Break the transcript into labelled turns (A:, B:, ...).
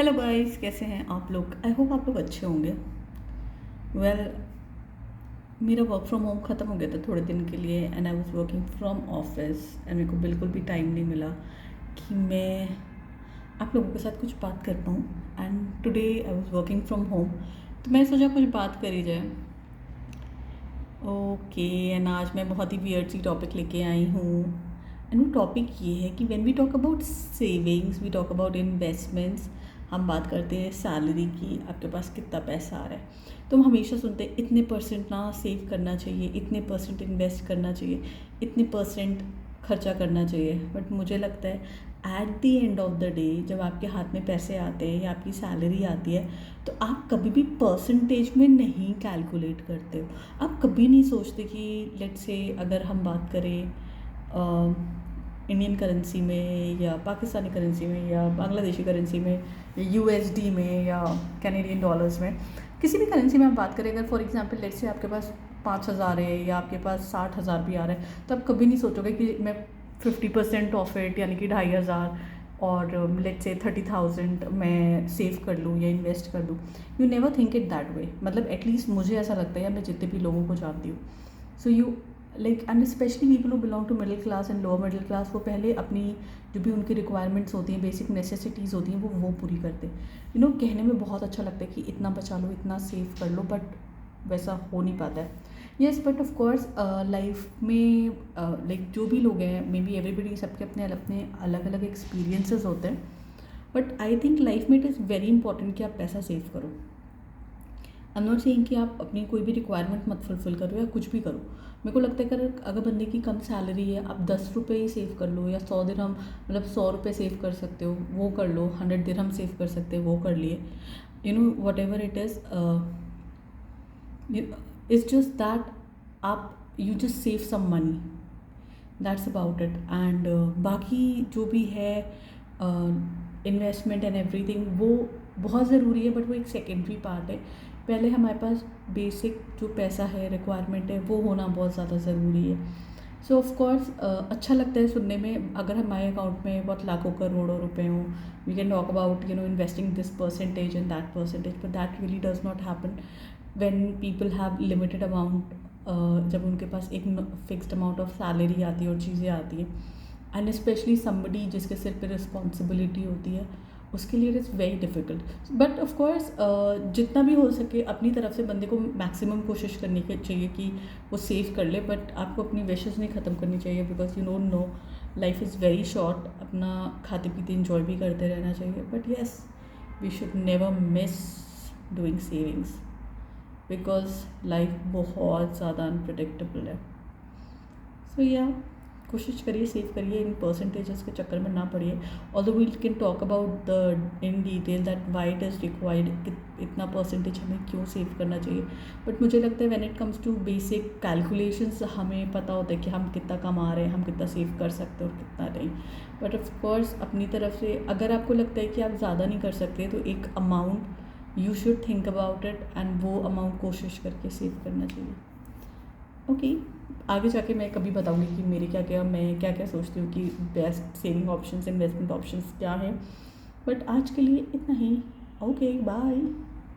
A: Hello guys, कैसे हैं आप लोग? आई होप आप लोग अच्छे होंगे। मेरा वर्क फ्रॉम होम ख़त्म हो गया था थोड़े दिन के लिए and I was working from office and मेरे को बिल्कुल भी टाइम नहीं मिला कि मैं आप लोगों के साथ कुछ बात कर पाऊँ। And today I was working from home, तो मैं सोचा कुछ बात करी जाए। ओके, एंड आज मैं बहुत ही वियर्ड सी टॉपिक लेके आई हूँ। एंड वो टॉपिक ये है कि when we talk about savings, we talk about investments. हम बात करते हैं सैलरी की, आपके पास कितना पैसा आ रहा है। तो हम हमेशा सुनते हैं इतने परसेंट ना सेव करना चाहिए, इतने परसेंट इन्वेस्ट करना चाहिए, इतने परसेंट खर्चा करना चाहिए। बट मुझे लगता है at the end of the day जब आपके हाथ में पैसे आते हैं या आपकी सैलरी आती है, तो आप कभी भी परसेंटेज में नहीं कैलकुलेट करते हो। आप कभी नहीं सोचते कि लेट्स से अगर हम बात करें इंडियन करेंसी में या पाकिस्तानी करेंसी में या बांग्लादेशी करेंसी में या यूएसडी में या कैनेडियन डॉलर्स में, किसी भी करेंसी में आप बात करें, अगर फॉर एग्जांपल लेट्स से आपके पास 5,000 है या आपके पास 60,000 भी आ रहा है, तो आप कभी नहीं सोचोगे कि मैं 50% ऑफ इट यानी कि 2,500 और लेट्स से 30,000 मैं सेव कर लूँ या इन्वेस्ट कर लूँ। You never think it that way. मतलब एटलीस्ट मुझे ऐसा लगता है या मैं जितने भी लोगों को जानती हूँ, so you like and specially people who belong to middle class and lower middle class, वो पहले अपनी जो भी उनकी रिक्वायरमेंट्स होती हैं, बेसिक नेसेसिटीज़ होती हैं, वो पूरी करते हैं। कहने में बहुत अच्छा लगता है कि इतना बचा लो, इतना सेव कर लो, बट वैसा हो नहीं पाता है। Yes, but of course life में लाइक जो भी लोग हैं, मे बी एवरीबडी, सबके अपने अलग अलग एक्सपीरियंसेस होते हैं। बट आई थिंक लाइफ में इट इज़ वेरी इंपॉर्टेंट कि आप पैसा सेव करो। आई एम नॉट सेइंग कि आप अपनी कोई भी रिक्वायरमेंट मत फुलफिल करो या कुछ भी करो। मेरे को लगता है कि अगर बंदे की कम सैलरी है, आप 10 रुपये ही सेव कर लो या 100 दिरहम, मतलब 100 रुपये सेव कर सकते हो, वो कर लो। 100 दिरहम सेव कर सकते हो, वो कर लिए। Whatever it is, it's just that आप you just save some money, that's about it. And बाकी जो भी है इन्वेस्टमेंट एंड एवरीथिंग, वो बहुत ज़रूरी है, बट वो एक सेकेंडरी पार्ट है। पहले हमारे पास बेसिक जो पैसा है, रिक्वायरमेंट है, वो होना बहुत ज़्यादा ज़रूरी है। सो ऑफ कोर्स अच्छा लगता है सुनने में, अगर हमारे अकाउंट में बहुत लाखों करोड़ों रुपए हों, we can talk about investing this percentage and that percentage, but that really does not happen when people have limited amount. जब उनके पास एक फिक्स्ड अमाउंट ऑफ सैलरी आती है और चीज़ें आती हैं, एंड स्पेशली समबडी जिसके सिर पे रिस्पॉन्सिबिलिटी होती है, उसके लिए it is very difficult. But of course जितना भी हो सके अपनी तरफ से बंदे को मैक्सिमम कोशिश करनी चाहिए कि वो सेव कर ले, बट आपको अपनी विशेज़ नहीं ख़त्म करनी चाहिए, because you don't know, life is very short. अपना खाते पीते इंजॉय भी करते रहना चाहिए, but yes, we should never miss doing savings, because life बहुत ज़्यादा अनप्रडिक्टेबल है। सो या कोशिश करिए, सेव करिए, इन परसेंटेजेस के चक्कर में ना पड़िए। Although we can talk about the in detail that why it is required, इतना परसेंटेज हमें क्यों सेव करना चाहिए। बट मुझे लगता है when it comes to basic calculations, हमें पता होता है कि हम कितना कमा रहे हैं, हम कितना सेव कर सकते हैं और कितना नहीं। बट ऑफ कोर्स अपनी तरफ से अगर आपको लगता है कि आप ज़्यादा नहीं कर सकते, तो एक amount you should think about it, and वो अमाउंट कोशिश करके सेव करना चाहिए। ओके, आगे जाके मैं कभी बताऊंगी कि मैं क्या क्या सोचती हूँ कि best saving options, investment options क्या हैं। बट आज के लिए इतना ही। Okay, bye.